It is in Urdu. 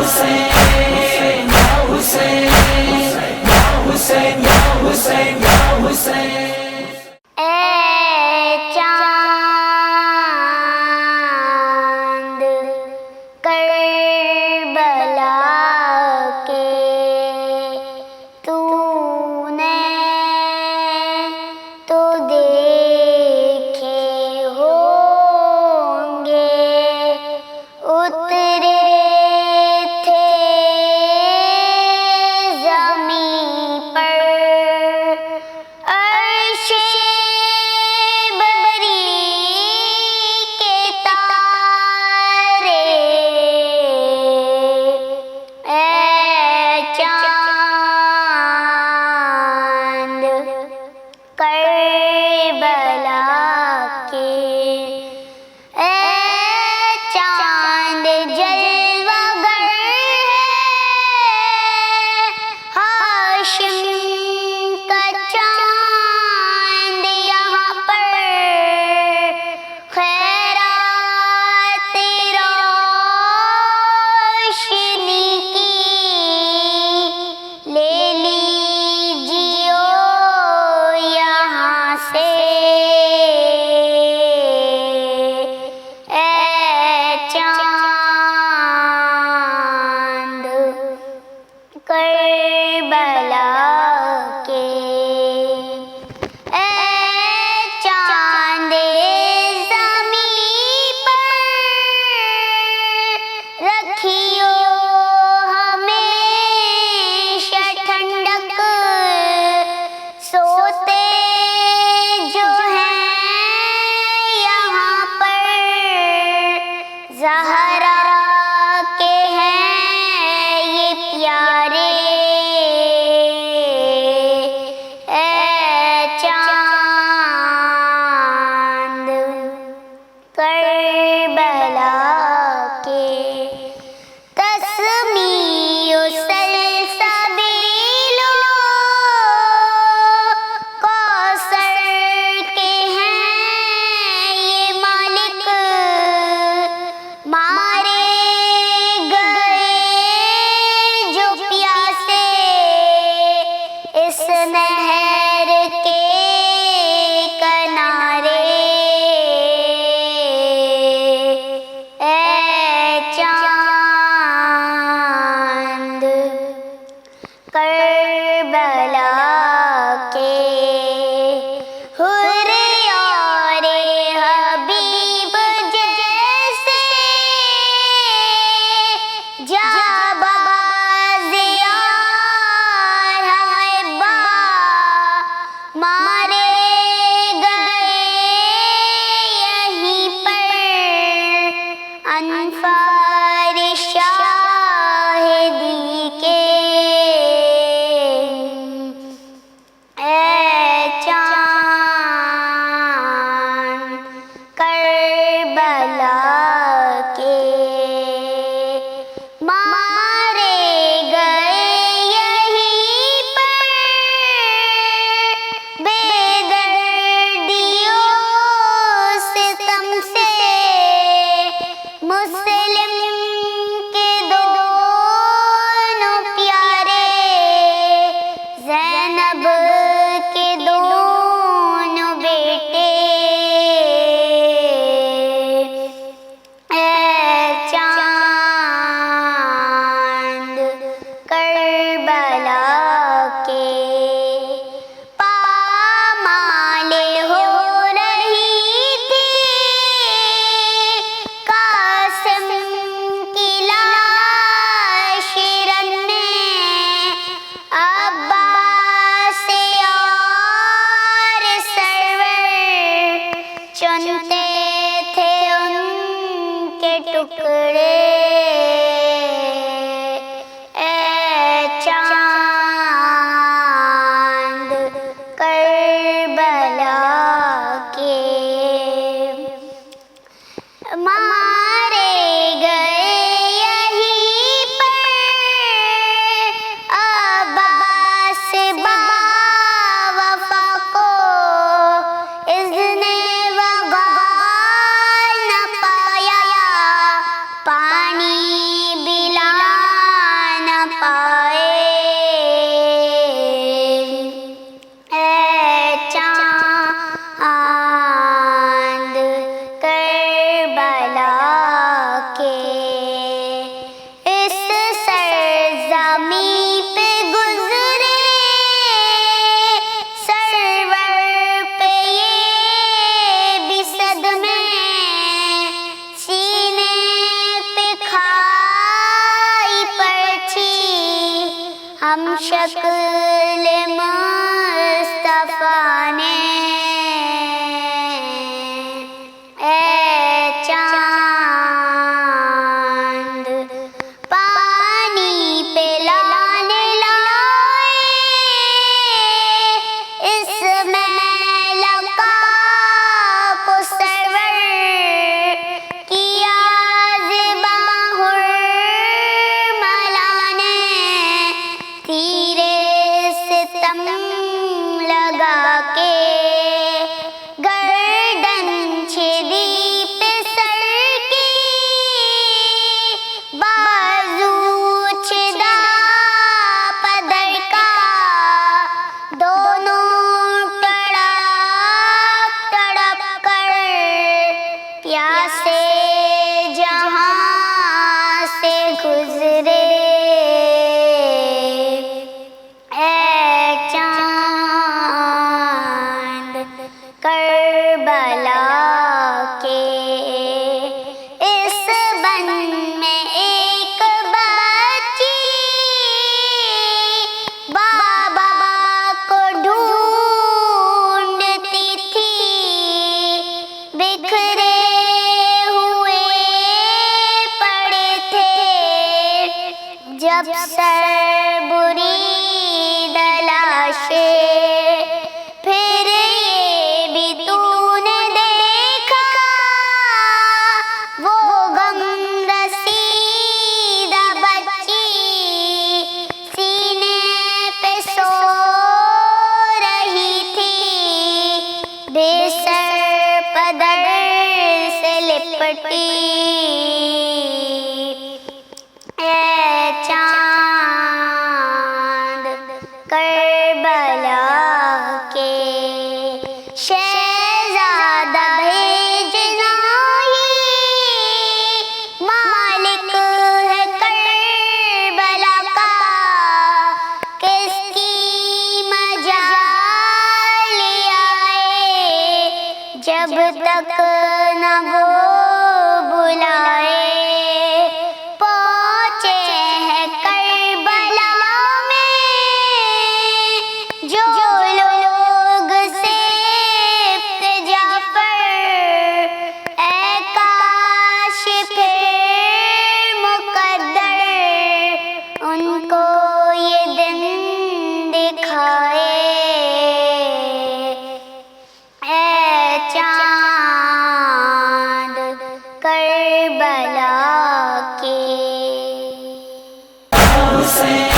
حسین یا حسین یا حسین یا حسین یا حسین. اے چاند کربلا کے تو نے تو دیکھے ہوں گے اترے تھے ہم شکل مصطفیٰ نے اے چاند پانی پلانے لائے اس میلکا کو سرور کیا زباں نے تیرے ستم لگا کے گردن چھیدی پہ سر کی بازو چھدا پدر کا دونوں تڑپ تڑپ کر پیاسے جہاں سے گزرے اے چاند کربلا کے اس بن میں ایک بچی بابا کو ڈھونڈتی تھی بکھرے ہوئے پڑے تھے جب سر برید لاشیں پھر یہ بھی تو نے دیکھا وہ غم رسیدہ بچی سینے پہ سو رہی تھی بے سر پدر سے لپٹی اے چاند کربلا کے شہزادہ بھیجنا ہی مالک ہے کربلا کا کس کی مجال آئے جب تک نہ وہ بلائے پہنچے ہیں کربلا میں جو لوگ صفت جعفر اے کاش پھر مقدر ان کو یہ دن دکھائے اے چاند کربلا کے حسین